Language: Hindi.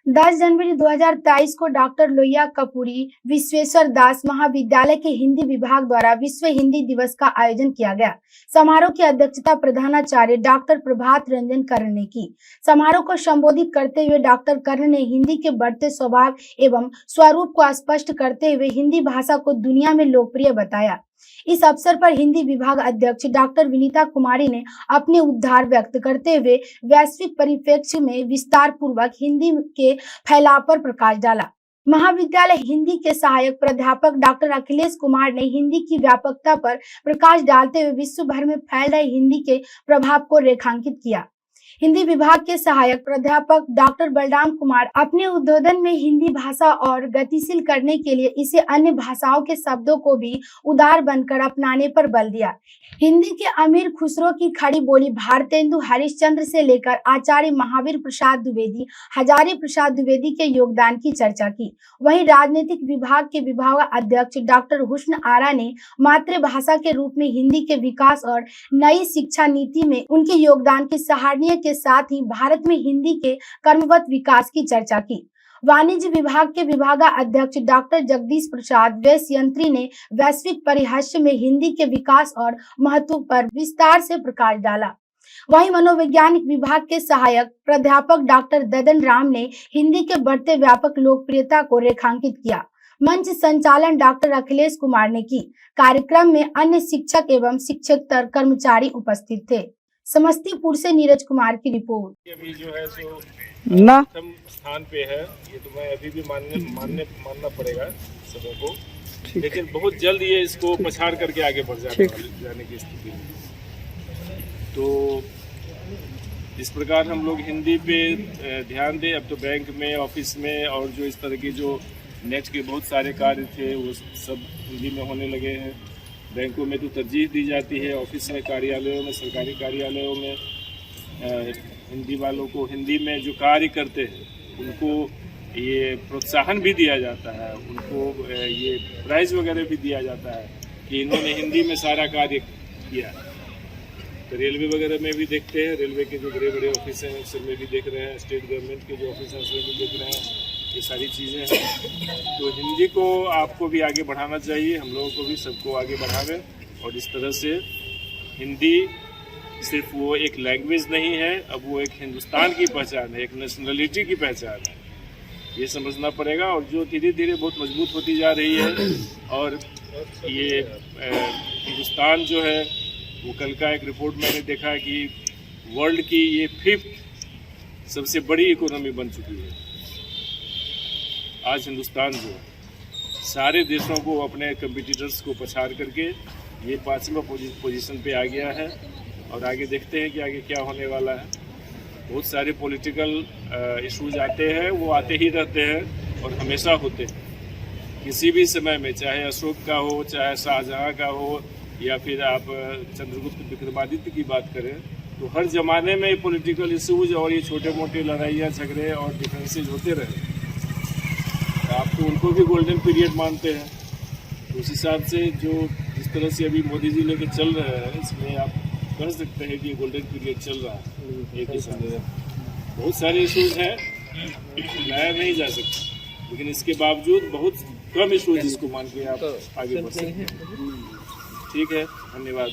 10 जनवरी 2023 को डॉक्टर लोहिया कपूरी विश्वेश्वर दास महाविद्यालय के हिंदी विभाग द्वारा विश्व हिंदी दिवस का आयोजन किया गया। समारोह की अध्यक्षता प्रधानाचार्य डॉक्टर प्रभात रंजन कर्ण ने की। समारोह को संबोधित करते हुए डॉक्टर कर्ण ने हिंदी के बढ़ते स्वभाव एवं स्वरूप को स्पष्ट करते हुए हिंदी भाषा को दुनिया में लोकप्रिय बताया। इस अवसर पर हिंदी विभाग अध्यक्ष डॉक्टर विनीता कुमारी ने अपने उद्गार व्यक्त करते हुए वैश्विक परिप्रेक्ष्य में विस्तार पूर्वक हिंदी के फैलाव पर प्रकाश डाला। महाविद्यालय हिंदी के सहायक प्राध्यापक डॉक्टर अखिलेश कुमार ने हिंदी की व्यापकता पर प्रकाश डालते हुए विश्व भर में फैल रहे हिंदी के प्रभाव को रेखांकित किया। हिंदी विभाग के सहायक प्राध्यापक डॉक्टर बलराम कुमार अपने उद्बोधन में हिंदी भाषा और गतिशील करने के लिए इसे अन्य भाषाओं के शब्दों को भी उदार बनकर अपनाने पर बल दिया। हिंदी के अमीर खुसरो की खड़ी बोली भारतेंदु हरिश्चंद्र से लेकर आचार्य महावीर प्रसाद द्विवेदी, हजारी प्रसाद द्विवेदी के योगदान की चर्चा की। वहीं राजनीतिक विभाग के विभाग अध्यक्ष डॉक्टर हुस्न आरा ने मातृभाषा के रूप में हिंदी के विकास और नई शिक्षा नीति में उनके योगदान की सराहनीय के साथ ही भारत में हिंदी के क्रमबद्ध विकास की चर्चा की। वाणिज्य विभाग के विभागाध्यक्ष डॉक्टर जगदीश प्रसाद वैश्ययंत्री ने वैश्विक परिदृश्य में हिंदी के विकास और महत्व पर विस्तार से प्रकाश डाला। वहीं मनोवैज्ञानिक विभाग के सहायक प्राध्यापक डॉक्टर ददन राम ने हिंदी के बढ़ते व्यापक लोकप्रियता को रेखांकित किया। मंच संचालन डॉक्टर अखिलेश कुमार ने की। कार्यक्रम में अन्य शिक्षक एवं शिक्षकेतर कर्मचारी उपस्थित थे। समस्तीपुर से नीरज कुमार की रिपोर्ट। अभी जो है सो ना प्रथम स्थान पे है, ये तो मैं अभी भी मानना पड़ेगा सबों को, लेकिन बहुत जल्द ये इसको पछाड़ करके आगे बढ़ जाने की स्थिति है। तो इस प्रकार हम लोग हिंदी पे ध्यान दें। अब तो बैंक में, ऑफिस में और जो इस तरह के जो नेट के बहुत सारे कार्य थे वो सब हिंदी में होने लगे हैं। बैंकों में तो तरजीह दी जाती है, ऑफिस में, कार्यालयों में, सरकारी कार्यालयों में हिंदी वालों को, हिंदी में जो कार्य करते हैं उनको ये प्रोत्साहन भी दिया जाता है, उनको ये प्राइज वगैरह भी दिया जाता है कि इन्होंने हिंदी में सारा कार्य किया। तो रेलवे वगैरह में भी देखते हैं, रेलवे के जो बड़े बड़े ऑफिस हैं उसमें भी देख रहे हैं, स्टेट गवर्नमेंट के जो ऑफिस हैं उसमें भी देख रहे हैं, ये सारी चीज़ें हैं। तो हिंदी को आपको भी आगे बढ़ाना चाहिए, हम लोगों को भी, सबको आगे बढ़ावें। और इस तरह से हिंदी सिर्फ वो एक लैंग्वेज नहीं है, अब वो एक हिंदुस्तान की पहचान है, एक नेशनलिटी की पहचान है, ये समझना पड़ेगा। और जो धीरे धीरे बहुत मजबूत होती जा रही है। और ये हिंदुस्तान जो है वो, कल का एक रिपोर्ट मैंने देखा कि वर्ल्ड की ये 5th सबसे बड़ी इकोनॉमी बन चुकी है। आज हिंदुस्तान जो सारे देशों को, अपने कंपटीटर्स को पछाड़ करके ये 5वां पोजीशन पे आ गया है। और आगे देखते हैं कि आगे क्या होने वाला है। बहुत सारे पॉलिटिकल इश्यूज आते हैं, वो आते ही रहते हैं और हमेशा होते हैं। किसी भी समय में, चाहे अशोक का हो, चाहे शाहजहाँ का हो, या फिर आप चंद्रगुप्त विक्रमादित्य की बात करें, तो हर जमाने में पॉलिटिकल इश्यूज और ये छोटे मोटे लड़ाइयाँ, झगड़े और डिफरेंसेज होते रहे। आप तो उनको भी गोल्डन पीरियड मानते हैं। तो उस हिसाब से जो जिस तरह से अभी मोदी जी लेके चल रहे हैं, इसमें आप कह सकते हैं कि गोल्डन पीरियड चल रहा है। एक हिसाब से बहुत सारे इशूज़ हैं, लाया नहीं जा सकता, लेकिन इसके बावजूद बहुत कम इशूज़ जिसको मान के आप आगे बढ़ सकते हैं। ठीक है, धन्यवाद।